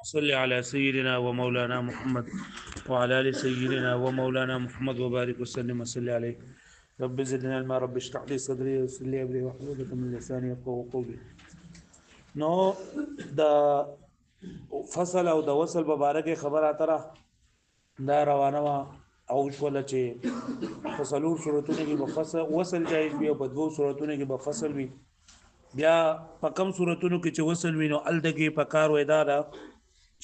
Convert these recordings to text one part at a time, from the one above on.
صل على سيدنا ومولانا محمد وعلى آل سيدنا ومولانا محمد وبارك وسلم وصل عليه. رب زدنا علما، رب اشرح لي صدري ويسر لي امري واحلل عقدة من لساني يفقهوا قولي. نو د فصل او د وصل مبارکه خبره اتره دا روانه وا او شول چې فصلور صورتونه کې په فصل وصل جایز وي او په دوه صورتونه کې په فصل وي. بیا په کم صورتونو کې چې وصل وي نو الدګي په کار وې دا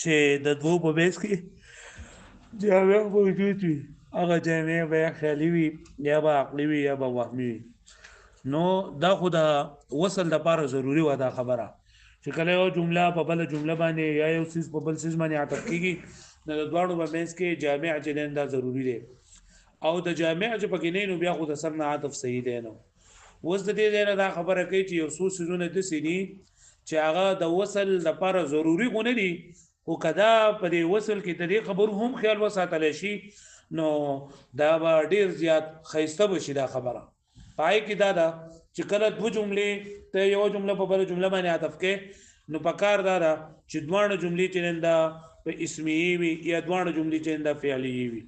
چې د دوه په بیس کې جامع موجود وي. هغه جامع به خیالي وي یا به عقلي وي یا به وهمي وي. نو دا خو د وصل لپاره ضروری و دا خبره چې کله یو جمله په بل جمله باندې یا یو سیس په بل سیس باندې عطف کیږي نو د دواړو په منځ کې جامع چې دا ضروری دی او د جامع چې پکې نه نو بیا خو د سر نه عطف صحیح دی. نو اوس د دې نه دا خبره کوي چې یو څو سيزونه د سيني چې هغه د وصل لپاره ضروری غونه دي او کدا په دې وصل کې د دې خبرو هم خیال وساتل شي نو دا به ډیر زیات خیسته بشي. دا خبره پای کې دا چې کله دو جملې ته یو جمله په بل جمله باندې عطف کې نو پکار دا چې دوه جملې چې دا په اسمی وي یا دوه جملې چې دا فعلی وي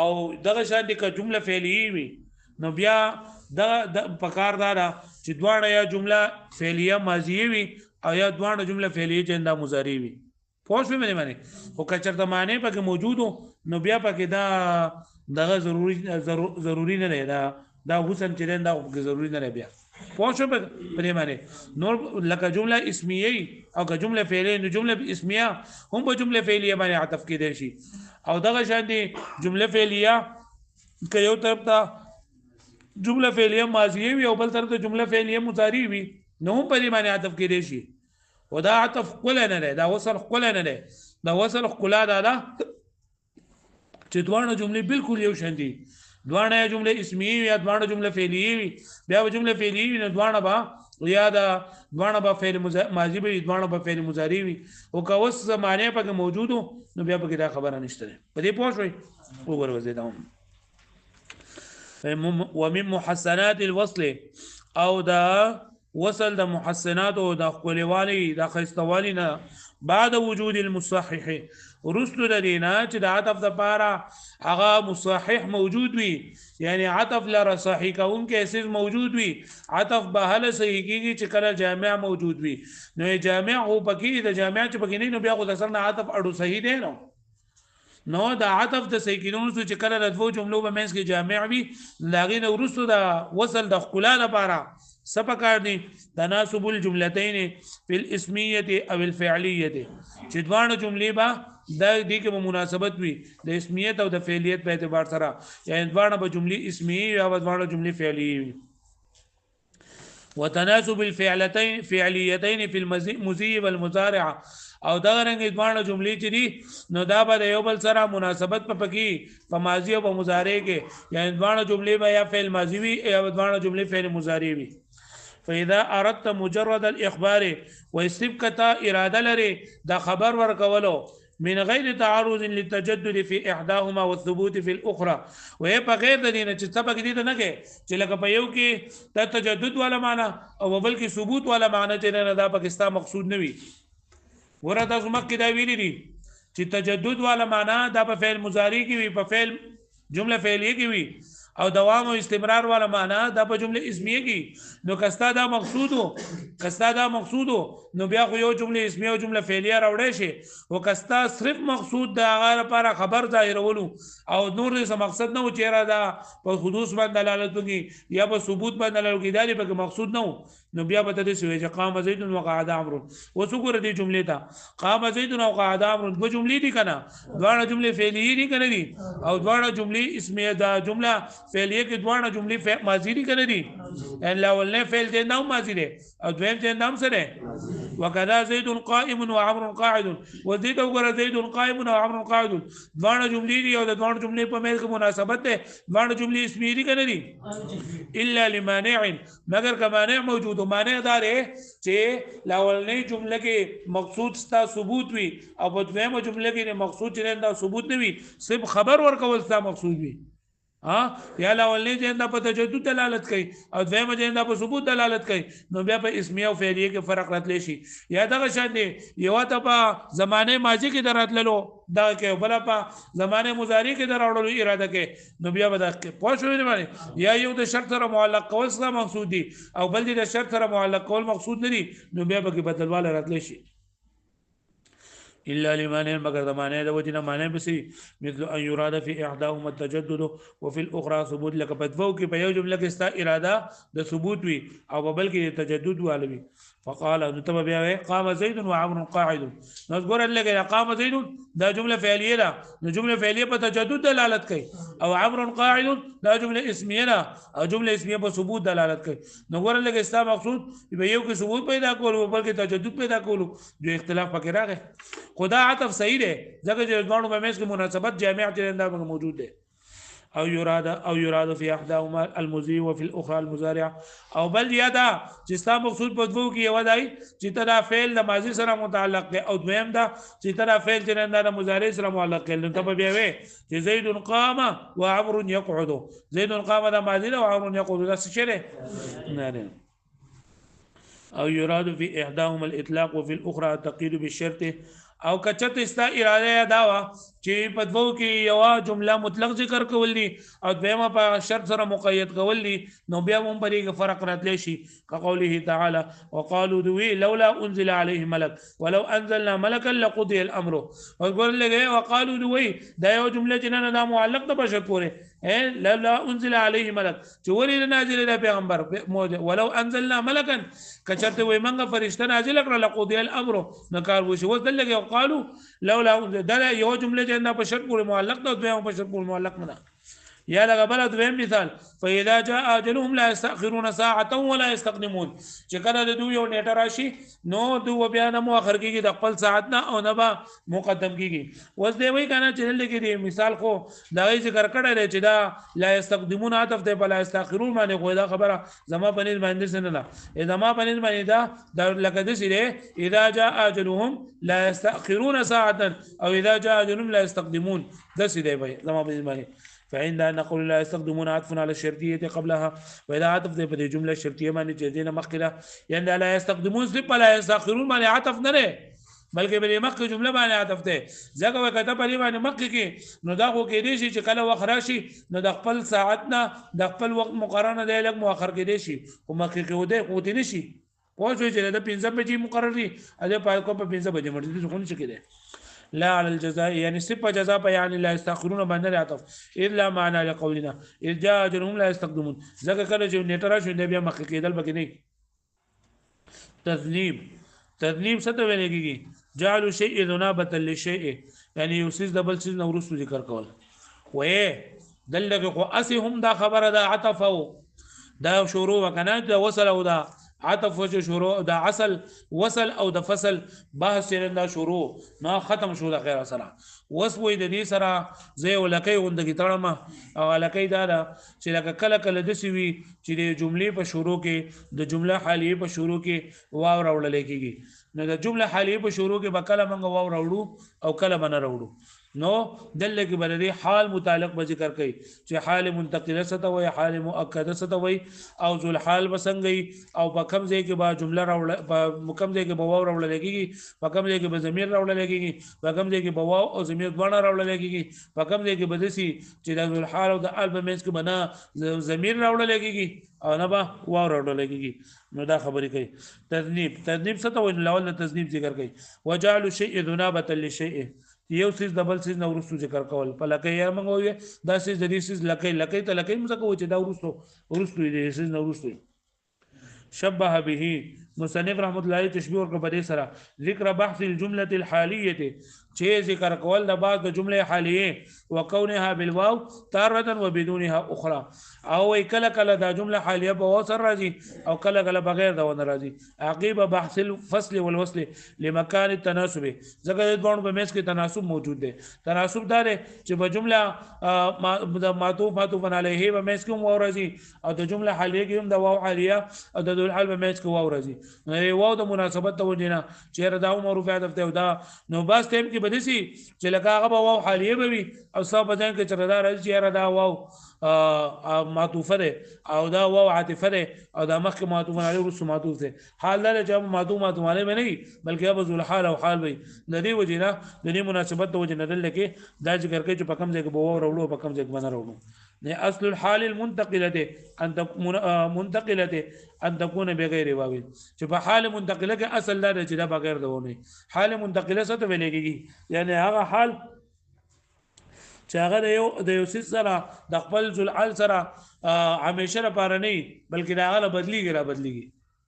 او دغه شان دي که جمله فعلی وي نو بیا د پکار دا چې دوه یا جمله فعلیه ماضیه وي او یا دوه جمله فعلیه چې دا مضارع وي. پوه شو مې او کچرته معنی پکې موجودو نو بیا پکې دا دغه ضروری نه دی دا حسن چې دا ضروری نه دی. بیا پوه شو په معنی نور لکه جمله اسمیه او که جمله فعلیه نو جمله اسمیه هم په جمله فعلیه باندې عطف کېدای شي او دغه شان دي جمله فعلیه که یو طرف ته جمله فعلیه ماضیه وي او بل طرف ته جمله فعلیه مضارع وي نو هم په دې باندې عطف کېدای شي. و دا عطف خپل نه دی، دا وصل خپل نه دی. دا وصل خپل دا چې دوه جملې بالکل یو شان دي. دوه جمله اسمیه یا دوه جمله فعلیه وي بیا جمله فعلیه نه دوه با یا دا دوه با فعل ماضی وي دوه با فعل مضارع وي او که اوس معنی پکې موجودو نو بیا پکې دا خبره نشته. په دې پوه شئ وګورئ زیداهم. ومن محسنات الوصل او دا وصل د محسنات او د خپلوالي د خيستوالي نه بعد وجود المصحح ورستو د دینه چې د عطف د پاره هغه مصحح موجود وي یعنی عطف لره صحیح کون کې اساس موجود وي عطف به هله صحیح کیږي چې کله جامع موجود وي نو جامع هو پکې د جامع چې پکې نه نو بیا خو د سر نه عطف اډو صحیح دی. نو د عطف د صحیح کیدونو چې کله د دوه جملو په منځ کې جامع وي لاغې نو ورستو د وصل د خپل لپاره سپکار دي تناسب الجملتين في الاسميه او الفعليه چې دوه جملې با د دې کې مناسبت وي د اسمیت او د فعلیت په اعتبار سره یعنی دوه به جملې اسمیه یا دوه جملې فعلیه وي. وتناسب الفعلتين فعليتين في المضي والمضارع او دا رنګ دوه جملې چې دي نو دا به یو بل سره مناسبت په پکې په ماضی او په مضارع کې یعنی دوه جملې به یا فعل ماضی وي یا دوه جملې فعل مضارع وي. فاذا اردت مجرد الاخبار واستبقتا اراده لري دا خبر ورکولو من غیر تعرض للتجدد في احداهما والثبوت في الاخرى وهي بغیر د دینه چې سبق دي نه کې چې لکه په یو کې د تجدد والا معنی او بل کې ثبوت والا معنی چې نه دا پاکستان مقصود نه وي. ورته زمکه دا ویلي دي چې تجدد والا معنی دا په فعل مضارع کې وي په فعل جمله فعلیه کې وي او دوام او استمرار والا معنی دا په جمله اسمیه کې نو کستا دا مقصودو نو بیا خو یو جمله اسمیه او جمله فعلیه راوړی شي او کستا صرف مقصود دا هغه لپاره خبر ظاهرولو او نور څه مقصد نه و چې را دا په حدوث باندې دلالت کوي یا په ثبوت باندې دلالت کوي دا به مقصود نه نو بیا به تاسو وایي چې قام زید وقعد عمرو وسګور دي جمله ته قام زید وقعد عمرو دو جملې دي کنه دوه جملې فعلیه دي کنه دي او دوه جملې اسمیه دا جمله فعلیه کې دوه جملې ماضی دي کنه دي ان الاولنه فعل دي نو ماضی دي او دویم دي نام سره وكذا زيد قائم وعمر قاعد وزيد وغير زيد قائم وعمر قاعد دوه جملې دي او د دوه جملې په منځ کې مناسبت ده دوه جملې اسمیه دي کنه دي الا لمانع مگر که مانع موجود مانع دار چې لاولنې جمله کې مقصود ستا ثبوت وي او په دویمه جمله کې مقصود چې دا ثبوت نه وي صرف خبر ورکول ستا مقصود وي ها یا لاولنی چې دا په تجدد دلالت کوي او دویمه چې دا په ثبوت دلالت کوي نو بیا په اسمیه او فعلیه کې فرق راتلی شي یا دغه شان دی یو ته په زمانه ماضی کې دراتللو دا کې بل په زمانه مضارع کې دراوړلو اراده کې نو بیا به دا پوه شوې باندې یا یو د شرط سره معلق کول څه مقصود دي او بل د شرط سره معلق کول مقصود نه دي نو بیا به کې بدلواله راتلی شي الا لمعنى مگر زمانه د وجنه معنی بسی مثل ان يراد في احداهما التجدد وفي الاخرى ثبوت لك بدفو کې په یو جمله کې ستا اراده د ثبوت وي او بل کې تجدد والوي فقال نتبع بیا قام زيد وعمر قاعد نذكر لك قام زيد دا جمله فعليه ده نو جمله فعليه په تجدد دلالت کوي او عمر قاعد دا جمله اسميه ده او جمله اسميه په ثبوت دلالت کوي نو ګور لګ استا مقصود په یو کې ثبوت پیدا کول او بل کې تجدد پیدا کول جو اختلاف پکې راغی خدا عطف صحیح ده ځکه چې دوه په میس کې مناسبت جامع چې موجود ده او يراد في احداهما المضي وفي الاخرى المضارع او بل یادا چې ستا مقصود په دوه کې یو دی چې تدا فعل د ماضي سره متعلق دی او دویم دا چې تدا فعل چې د مضارع سره معلق دی نو ته بیا وې چې زید قام وعمر يقعد زید قام د ماضي او عمر يقعد دا څه شری نه او يراد في احداهما الاطلاق وفي الاخرى التقييد بالشرط او کچت استا اراده دا وا چې په دوه کې یو جمله مطلق ذکر کول دي او دویمه په شرط سره مقید کول دي نو بیا هم پرې فرق راتلی شي كقوله تعالى وقالوا دوي لولا انزل عليه ملك ولو انزلنا ملكا لقضي الامر وګور لګي وقالوا دوي دا یو جمله چې نه دا معلق د بشر پورې لولا انزل عليه ملك چې ولې نازل د پیغمبر ولو انزلنا ملكا کچت وي منګه فرشته نازل کړه لقضي الامر نکار وشي وځل قالوا لولا دا یو جمله چې نه په شرط پورې معلق ده او دویم په شرط پورې معلق نه یا لغه بل دویم مثال فاذا جاء اجلهم لا يستاخرون ساعه ولا يستقدمون چې کله د دوی یو نیټه راشي نو دوی بیا نه مؤخر کیږي د خپل ساعت نه او نه به مقدم کیږي وس دی وی کنه چې لکه دی مثال خو دا ذکر کړی دی چې دا لا يستقدمون عطف دی بل يستاخرون باندې خو دا خبره زما پنځ باندې سن نه زما پنځ باندې دا لکه د سره اذا جاء اجلهم لا يستاخرون ساعه او اذا جاء اجلهم لا يستقدمون دا سره دی زما پنځ باندې فعند نقول لا يستخدمون عطفا على الشرطيه قبلها واذا عطف دې په جمله شرطيه باندې چې دینه مخکله یعنی لا يستخدمون صرف لا يستاخرون باندې عطف نه لري بلکې په مخکې جمله باندې عطف ده ځکه وکړه په دې باندې مخکې کې نو دا خو کې دي چې کله وخت راشي نو د خپل ساعت نه د خپل وخت مقرره دی لږ مؤخر کې دي شي او مخکې کې وده قوت نه شي پوه شو چې د 15 بجې مقرر دي اده پای کو په 15 بجې مرتي څه خون شي کېده لا على الجزاء يعني صفه جزاء يعني لا يستاخرون بان العطف الا معنى لقولنا اذ جاء اجلهم لا يستقدمون ذکر کله چې نیټرا شو بیا مخ کېدل بګ نه تذنیب څه ته ویل کېږي جعل شيء ذنابه للشيء يعني يوسز دبل سيز نو رسو ذکر کول وې دلته خو اسهم دا خبره دا عطف او دا شروع وکنه دا وصل او دا عطف وجه شروع دا اصل وصل او د فصل بحث چرنده شروع نه ختم شو د خیر سره وسوي د دې سره زي ولکې وندګی تړم او لکې دا چې لکه کله کله د سوي چې د جملې په شروع کې د جمله حالیه په شروع کې واو راوړل کېږي نو د جمله حالیه په شروع کې بکله منغه واو راوړو او کله من راوړو نو دلته کې بلدي حال متعلق به ذکر کوي چې حال منتقله ست وي حال مؤکده ست وي او ذل حال بسنګي او په کوم ځای کې با جمله راوړل په کوم ځای کې به واو راوړل کېږي په کوم ځای کې به ضمیر راوړل کېږي په کوم ځای کې به واو او ضمیر دواړه راوړل کېږي په کوم ځای کې به دسي چې د ذل حال او د الف مینس کې بنا ضمیر راوړل کېږي او نه به واو راوړل کېږي نو دا خبرې کوي تذنیب ست وي لول تذنیب ذکر کوي وجعل شيء ذنابه للشيء یو سیز دبل سیز نو ورستو ذکر کول په لکه یې منغوي دا سیز د دې سیز لکه ته لکه مزه کوي چې دا ورستو دې سیز نو ورستو شبه به مصنف رحمت الله تشبيه ورکړه په دې سره ذکر بحث الجمله الحاليه چې ذکر کول د بعض د جمله حالیه وکونها بالواو تاره وبدونها اخرى او کله کله دا جمله حالیه په واو سره راځي او کله کله بغیر دا ونه راځي عقيبه بحث الفصل والوصل لمكان التناسب ځکه د دوه په مېس کې تناسب موجود دی تناسب دا دی چې په جمله د معطوف علیه په مېس کې واو راځي او د جمله حالیه کې هم د واو حالیه او د ذل حال په مېس کې واو راځي نو واو د مناسبت ته وجنه چې دا عمر رفع دفته دا نو باس ټیم کې کې بدسي چې لکه هغه به واو حالیه به وي او صاحب بدن کې چردار چې دا واو معطوفه ده او دا واو عاطفه ده او دا مخ معطوف علی رسو معطوف ده حال دا چې معطوف علی به نه بلکې ابو ذل حال او حال وي د دې وجینا د دې مناسبت د وجنه دل کې دا ذکر کوي چې په کوم ځای کې بو وروړو په کوم ځای کې باندې وروړو نه اصل الحال المنتقله ان منتقله ان تكون بغیر واو چې په حال منتقله کې اصل دا چې دا بغیر دونه حال منتقله څه ته ویل کېږي یعنی هغه حال چې هغه د یو سیس سره د خپل ذل سره همیشه لپاره نه بلکې دا هغه بدلیږي را بدلیږي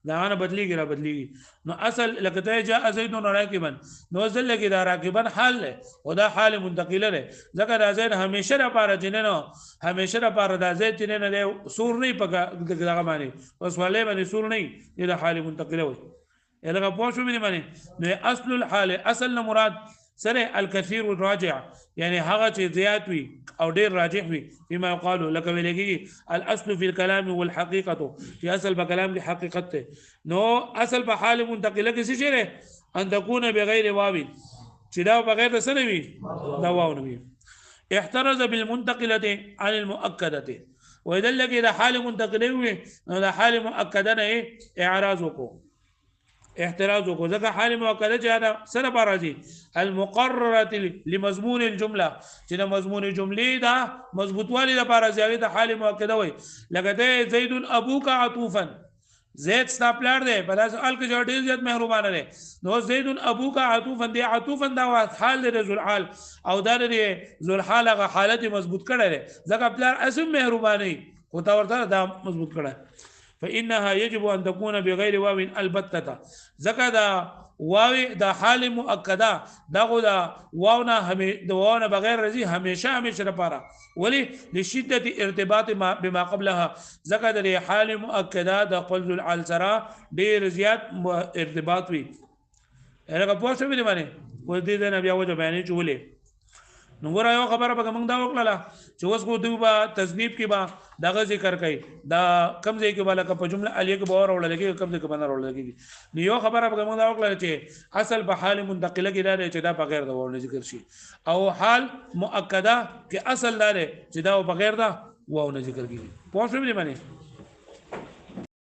دا هغه بدلیږي نو اصل لکه ته جاء زید راکبا نو ځل لګي دا راکبا حال له او دا حال منتقله ده ځکه دا زید همیشه لپاره جننو همیشه لپاره دا زید جننه له سور نه پکا دغه معنی اوس ولې باندې سور نه دا حال منتقله وي الهغه پوه شو مې معنی نو اصل الحال اصل مراد سره الكثير والراجع يعني هغه چې زیات وي او ډیر راجح وي فيما يقال لك ولګي الاصل في الكلام والحقيقه في اصل بكلام کې حقیقت ته نو اصل په حال منتقله کې څه شي ان تكون بغیر واو چې دا بغیر څه نه وي دا واو نه وي احترز بالمنتقله عن المؤكده واذا لګي دا حال منتقله وي نو دا حال مؤکده نه اعراض وکړو احتراز وکړو ځکه حال مؤکده چې دا سره راځي المقرره لمضمون الجمله چې د مضمون جملې دا مضبوطوالی لپاره ځای د حال مؤکده وي لکه زید ابوک عطوفا زید ستا پلار دی په داس ال کې جوړ ډیر زیات مهربانه دی نو زید ابوک عطوفا دی عطوفا دا حال د ذل حال او دا د ذل حال غ حالت مضبوط کړي دی ځکه پلار اسم مهرباني خو تا ورته دا مضبوط کړي فإنها يجب أن تكون بغير واو البتة ذکر دا واو دا حال مؤکده دا واونا واونا بغیر رضی همیشه لپاره ولی لشدت ارتباط بما قبلها ذکر دا حال مؤکده دا قلز العلسرا ډیر زیات ارتباط وي هغه په څه باندې باندې و دې نه بیا وجه بیانې چولې نو ګور یو خبره به موږ دا وکړه چې اوس کو دوی تصنیف کې با دغه ذکر کوي دا کم ځای کې بالا په جمله الیه کې باور وړل کې کم ځای کې باندې وړل کې نو یو خبره به موږ دا وکړه چې اصل په حال منتقله کې دا چې دا بغیر دا ورن ذکر شي او حال مؤکده کې اصل دا چې دا بغیر دا و نه ذکر کیږي پوه شو دې باندې